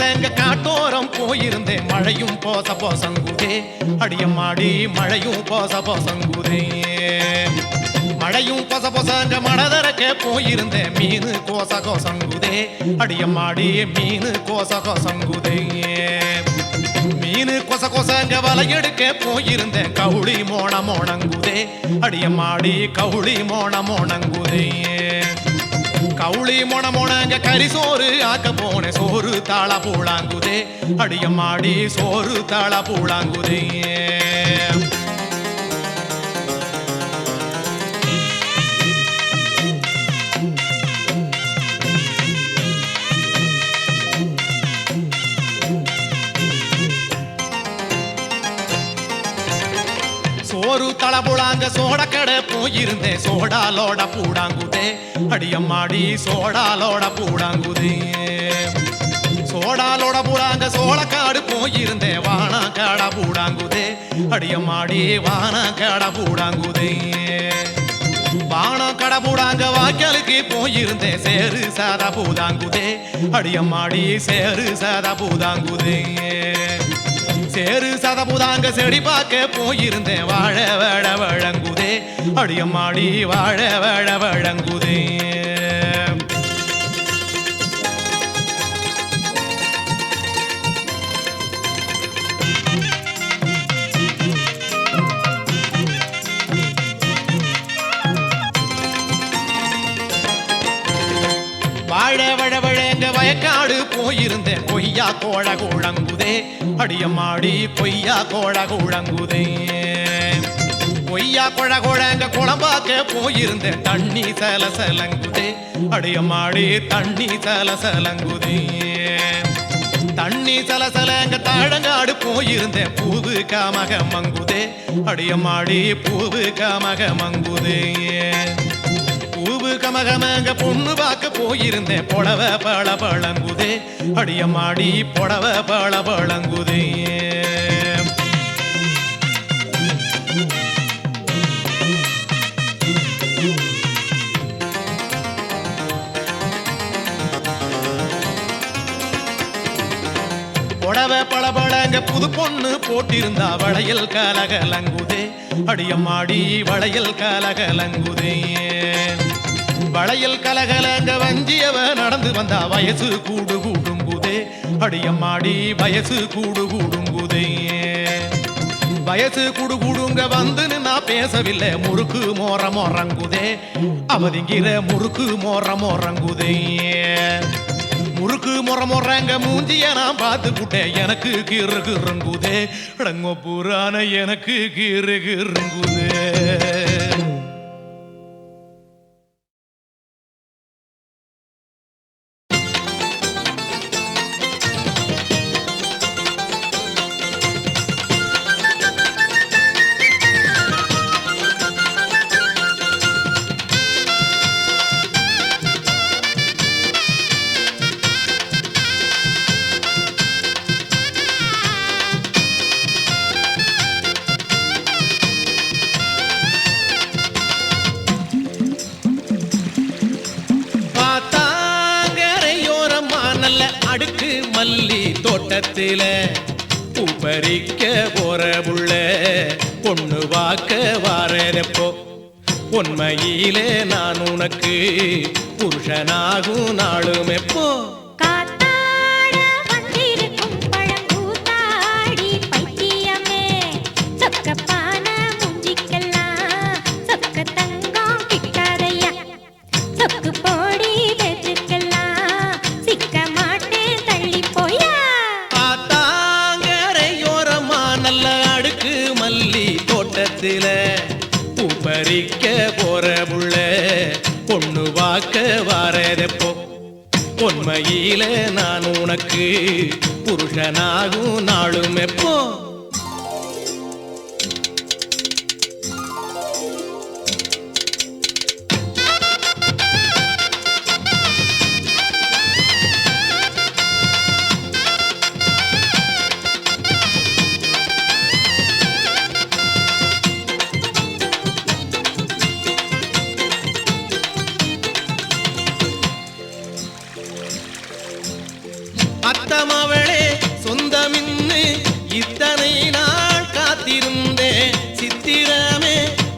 பசங்க காட்டோரம் போயிருந்தேன் மழையும் போச போசங்குதே அடியம்மாடி மழையும் போச போசங்குதே மழையும் பொச பொசங்க மனதரக்க போயிருந்தேன் மீனு கோச கோசங்குதே அடியம்மாடி மீனு கோச கோசங்குதே மீனு கொச கொசங்க வலையெடுக்க போயிருந்தேன் கவுளி மோன மோனங்குதே அடியம்மாடி கவுளி மோன மோனங்குதே கவுளி மோன மோனங்க கரிசோறு ஆக்க போனே சோறு தாள பூளாங்குதே அடியம்மாடி சோறு தாள பூளாங்குதே சோறு தளபுளாங்க சோடக்கடை போயிருந்தேன் சோடாலோட பூடாங்குதே அடியம்மாடி சோடாலோட பூடாங்குதே சோடாலோட பூடாங்க சோளக்காடு போயிருந்தேன் வானாக்காட பூடாங்குதே அடியம்மாடி வானாக்காட பூடாங்குதே வானாக்காட பூடாங்க வாய்க்காலுக்கு போயிருந்தேன் சேரு சாதா பூதாங்குதே அடியம்மாடி சேரு சாதா பூதாங்குதே சேரு சதபுதாங்க செடி பார்க்க போயிருந்தேன் வாழ வேட வழங்குதே அடியம்மாடி வாழ வேட வழங்குதே வாழ வழவழங்க வயக்காடு போயிருந்தேன் கொய்யா கோழ குழங்குதே அடியம்மாடி கொய்யா கோழ குழங்குதே கொய்யா கொழ குழங்க குழம்பாக்க போயிருந்தேன் தண்ணி சல சலங்குதே அடியம்மாடி தண்ணி சல சலங்குதே தண்ணி சல சலங்க தாழங்காடு போயிருந்தேன் பூவு காமக மங்குதே அடியம்மாடி பூவு காமக மங்குதே பூவு கமகமங்க பொண்ணு பார்க்க போயிருந்தேன் புடவ பழ பழங்குதே அடியம்மாடி புடவ பழ பழங்குதே புடவ பழ பழங்க புது பொண்ணு போட்டிருந்தா வளையல் கலகலங்குதே அடியம்மாடி வளையல் கலகலங்குதே வளையல் கலகலங்க வஞ்சியவ நடந்து வந்தா வயசு கூடு கூடுங்குதே அடியம்மாடி வயசு கூடு கூடுங்குதே வயசு கூடு கூடுங்க வந்து நான் பேசவில்லை முறுக்கு மோர மோரங்குதே அவதிங்கிற முறுக்கு மோர மோரங்குதே முறுக்கு மொற மொறங்க மூஞ்சிய நான் பார்த்து புட்டேன் எனக்கு கீறு கீறுங்குதே அடங்கோ புராண எனக்கு கீறு கீறுங்குதே அடுக்கு மல்லி தோட்டத்தில பூப்பறிக்க போற புள்ள பொண்ணு வாக்க வாரப்போ உண்மையிலே நான் உனக்கு புருஷனாகும் நாளும் எப்போ பூப்பறிக்க போற புள்ள பொண்ணு வாக்க வாரப்போ உண்மையில நான் உனக்கு புருஷனாகும் நாளும் எப்போ அத்தமாவ இத்தனை நாள் காத்திருந்தேன் சித்திரமே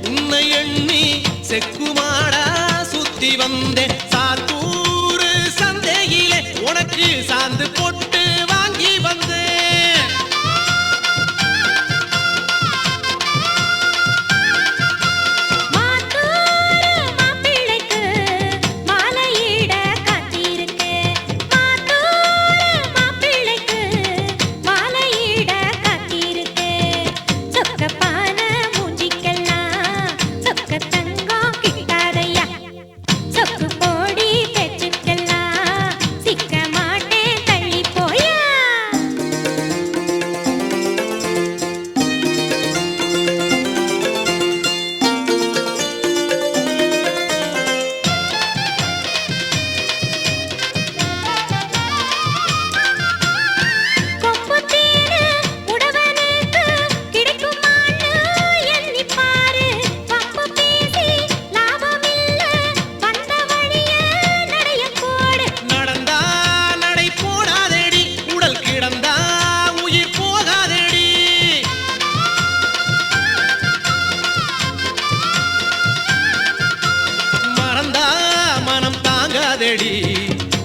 உன்னை எண்ணி செக்குமாடா சுத்தி வந்தேன் சாத்தூர் சந்தையிலே உனக்கு சாந்து போட்டு வாங்கி வந்தேன்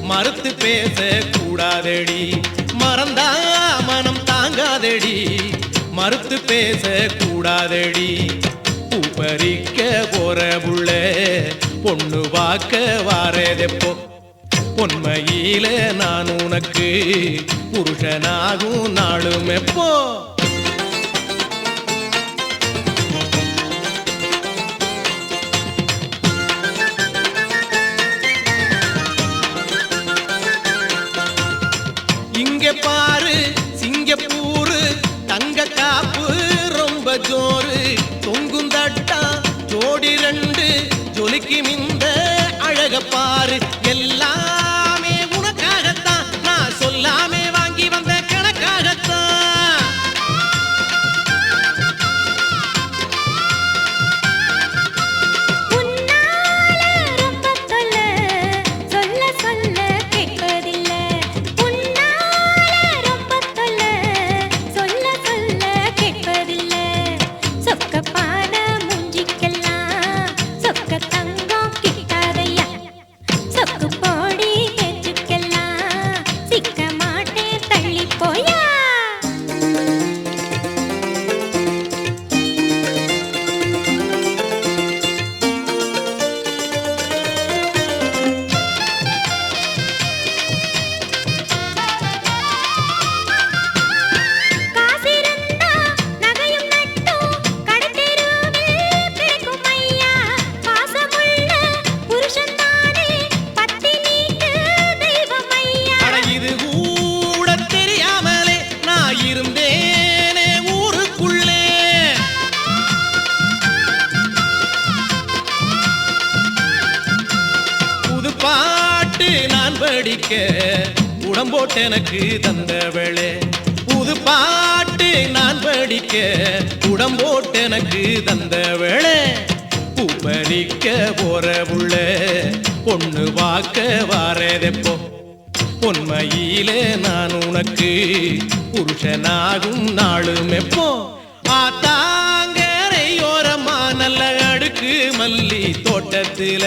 மறுத்து பேச கூடாதடி மறந்தா மனம் தாங்காதடி மறுத்து பேச கூடாதடி பூ பறிக்க போற புள்ள பொண்ணு வாக்க வாரதெப்போ உண்மையில நான் உனக்கு புருஷனாகும் நாளும் எப்போ பாரு சிங்கப்பூரு தங்க காப்பு ரொம்ப ஜோரு தொங்கும் தட்டா ஜோடி ரெண்டு ஜொலிக்கு மிந்த அழக பாரு எல்லாமே உனக்காகத்தான் நான் சொல்லாமே வாங்கி வந்த கணக்காகத்தான் உடம்போட்டு எனக்கு தந்தவளே புது பாட்டு நான் படிக்க உடம்போட்டு எனக்கு தந்தவளே பூ பறிக்க போற புள்ள பொண்ணு வாக்க வாரதெப்போ உண்மையிலே நான் உனக்கு புருஷனாகும் நாளும் எப்போ ஆத்தாங்கரையோரமா நல்ல அடுக்கு மல்லி தோட்டத்தில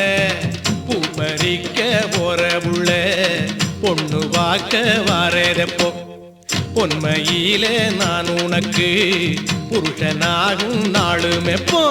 பூ பறிக்க போற புள்ள பொண்ணு வாக்க வாரதெப்போ உண்மையிலே நான் உனக்கு புருஷனாகும் நாளும் எப்போ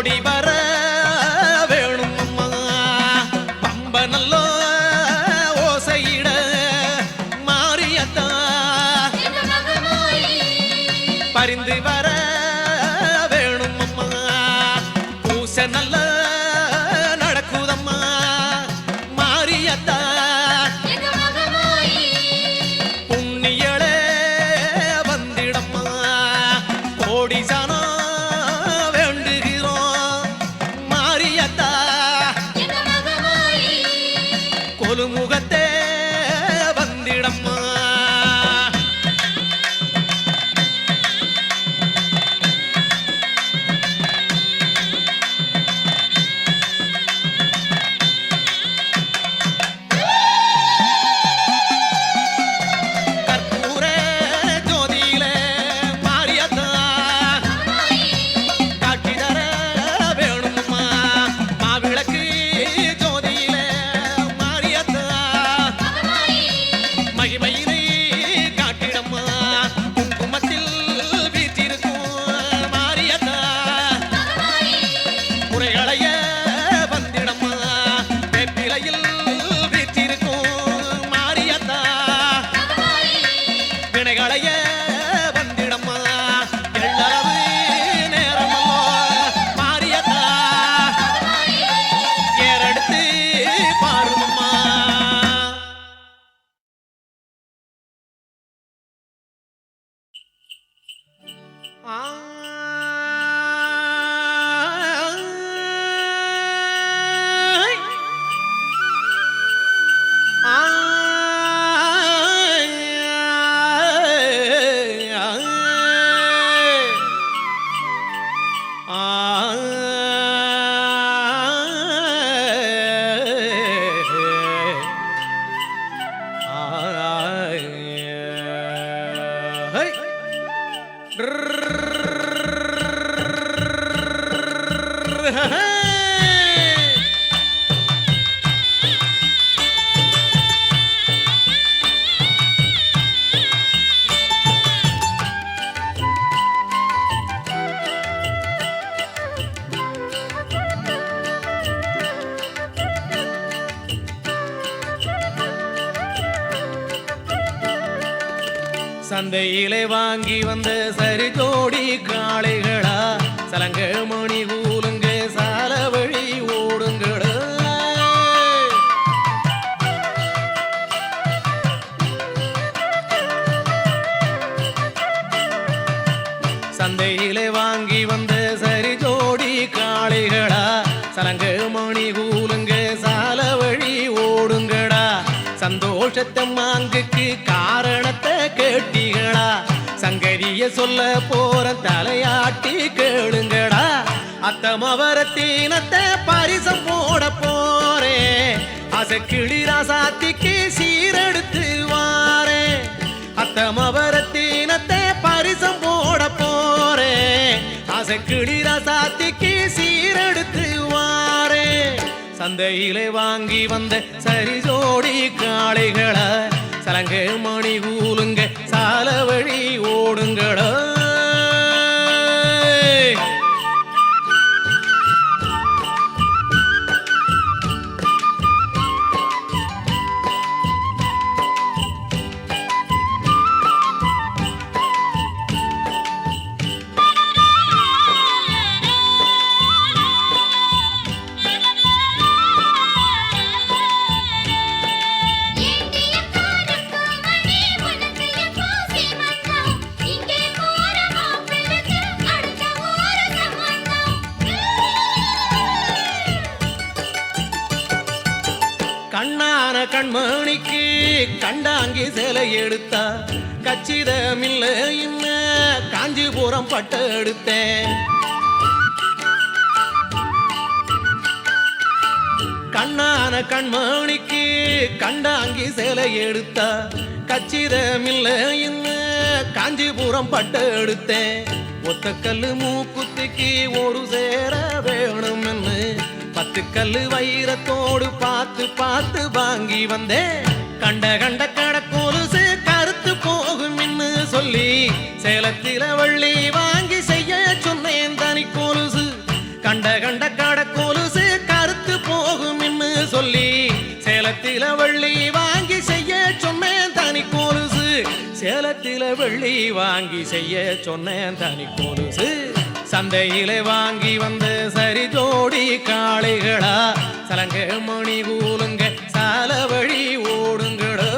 ஓடி வர வேணும் அம்மா பம்ப நல்லோ ஓசையிட மாரியத்தா பரிந்து வர வேணும் அம்மா பூச நல்ல நடக்குதம்மா மாரியத்தா புண்ணியளே வந்திடம்மா கோடி சானா வேண்டுகிறோம் மாரியத்தா கொலுமுகத்தே வந்திடம்மா கற்பூர ஜோதியிலே மாரியத்தா காட்சி தர வேணும்மா மாவிளக்கு ஜோதியிலே மாரியத்தா மகிமையினை காட்டிடம்மா குங்குமத்தில் வீற்றிருக்கும் மாரியத்தா குறைகளைய வந்திடம்மா வேப்பிலையில் வீற்றிருக்கும் மாரியத்தா வினைகளைய வந்திடம்மா எள்ளளவு நேரமோ மாரியத்தா ஏறெடுத்து பாருமம்மா ஆய் சந்தையிலே வாங்கி வந்த சரி ஜோடி காளைகளா சலங்க மணி கூலுங்க சால வழி ஓடுங்களா சந்தையிலே வாங்கி வந்த சரி ஜோடி காளைகளா சலங்க மணி கூலுங்க சால வழி ஓடுங்கடா சந்தோஷத்தை மாங்குக்கு காரணத்தை கேட்டீங்களா சங்கரிய சொல்ல போற தலையாட்டி கேளுங்கடா அத்தமவரத்தீனத்தை பரிசம் போட போறே அசக்கிளி ராசாத்திக்கு சீரெடுத்து வாரே அத்தமவரத்தீனத்தை பரிசம் போட போறே அசக்கிளி ராசாத்திக்கு சீரெடுத்து வாரே சந்தையிலே வாங்கி வந்த சரி ஜோடி காளைகளை சலங்க மணி கூலுங்க சால வழி ஓடுங்களா கண்ணான கண்மணிக்கு கண்டாங்கி சிலை எடுத்தா கச்சிதமில்ல இன்ன காஞ்சிபுரம் பட்டு எடுத்தேன் கண்ணான கண்மணிக்கு கண்டாங்கி சிலை எடுத்தா கச்சிதமில்ல இன்ன காஞ்சிபுரம் பட்டு எடுத்தேன் ஒத்தக்கல்லு மூக்குத்திக்கு ஒரு சேர வேணும்னு 10 கல்லு வைரத்தோடு பார்த்து பார்த்து வாங்கி வந்தேன் கண்ட கண்ட கடக்கோலுசு கருத்து போகும் சொல்லி சேலத்தில வள்ளி வாங்கி செய்ய சொன்னேன் தனி கோலுசு கண்ட சேலத்தில வெள்ளி வாங்கி செய்ய சொன்னேன் தனி கொலுசு சந்தையில வாங்கி வந்த சரி ஜோடி காளைகளா சலங்க மணி கூலுங்க சால வழி ஓடுங்களோ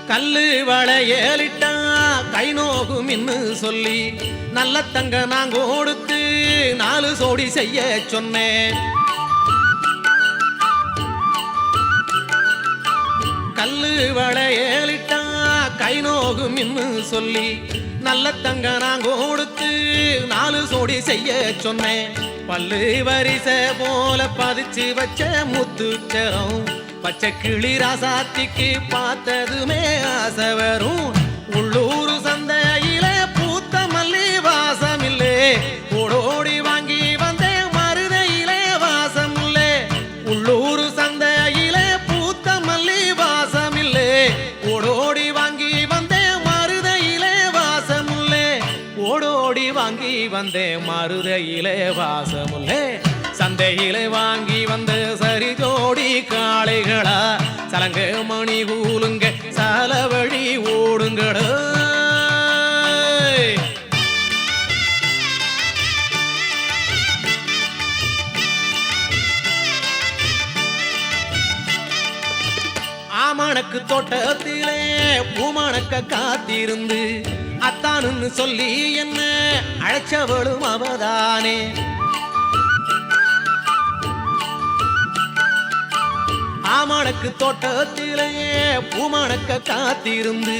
கல்லு வளையலிட்டா கை நோகும் இன்னு சொல்லி நல்ல தங்க நான் கொடுத்து 4 சோடி செய்ய சொன்னேன் கல்லு வளையலிட்டா கை நோகும் இன்னு சொல்லி நல்ல தங்க நான் கொடுத்து 4 சோடி செய்ய சொன்னேன் பல்லு வரிசை போல பதிச்சு வச்ச முத்துச்சரம் பச்சை கிளி ராசாத்திக்கு பார்த்ததுமே ஆசை வரும் உள்ளூர் சந்தையில பூத்த மல்லி வாசம் இல்லே ஓடோடி வாங்கி வந்தேன் மருதையிலே வாசம் இல்லே உள்ளூர் சந்தையில பூத்த மல்லி வாசம் இல்லே ஓடோடி வாங்கி வந்தேன் மருதையிலே வாசம் இல்லே ஓடோடி வாங்கி வந்தேன் மருதையிலே வாசம் இல்லே சந்தையிலே வாங்கி வந்த சரி ஜோடி காளைகளா சலங்க மணி கூலுங்க சால வழி ஓடுங்கள ஆமணக்கு தோட்டத்திலே பூமணக்க காத்திருந்து அத்தானுன்னு சொல்லி என்ன அழைச்சவளும் அவதானே ஆமணக்கு தோட்டத்திலேயே பூமணக்க காத்திருந்து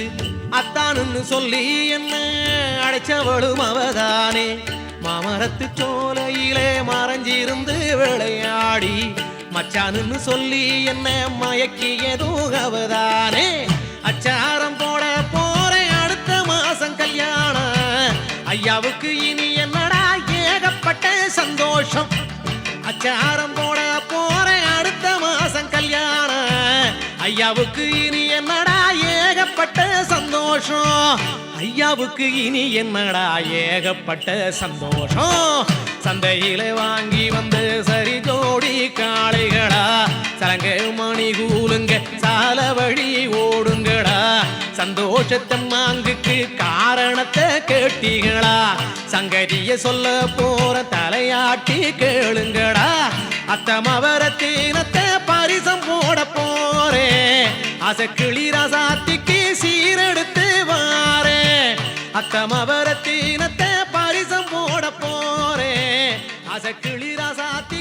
அத்தானுன்னு சொல்லி என்ன அழைச்சவளும் அவதானே மாமரத்து சோலையிலே மறைஞ்சிருந்து விளையாடி மச்சானுன்னு சொல்லி என்ன மயக்கியதும் அவதானே அச்சாரம் போட போறேன் அடுத்த மாசம் கல்யாணம் ஐயாவுக்கு இனி என்னடா ஏகப்பட்ட சந்தோஷம் அச்சாரம் போட போறேன் அடுத்த மாசம் கல்யாணம் ஐயாவுக்கு இனி என்னடா ஏகப்பட்ட சந்தோஷம் ஐயாவுக்கு இனி என்னடா ஏகப்பட்ட சந்தோஷம் சந்தையில வாங்கி வந்து சரி ஜோடி காளைகளா சலங்க மணி கூலுங்க சால வழி ஓடுங்கடா சந்தோஷத்தை மாங்குக்கு காரணத்தை கேட்டீங்களா சங்கதிய சொல்ல போற தலையாட்டி கேளுங்கடா அத்தமவரத்தினத்தை பரிசம் போட போறேன் அசக்கிளி ரசாத்திக்கு சீரெடுத்து வாரேன் அத்தமவரத்தினத்தை பரிசம் போட போறேன் அசக்கிளி ரசாத்தி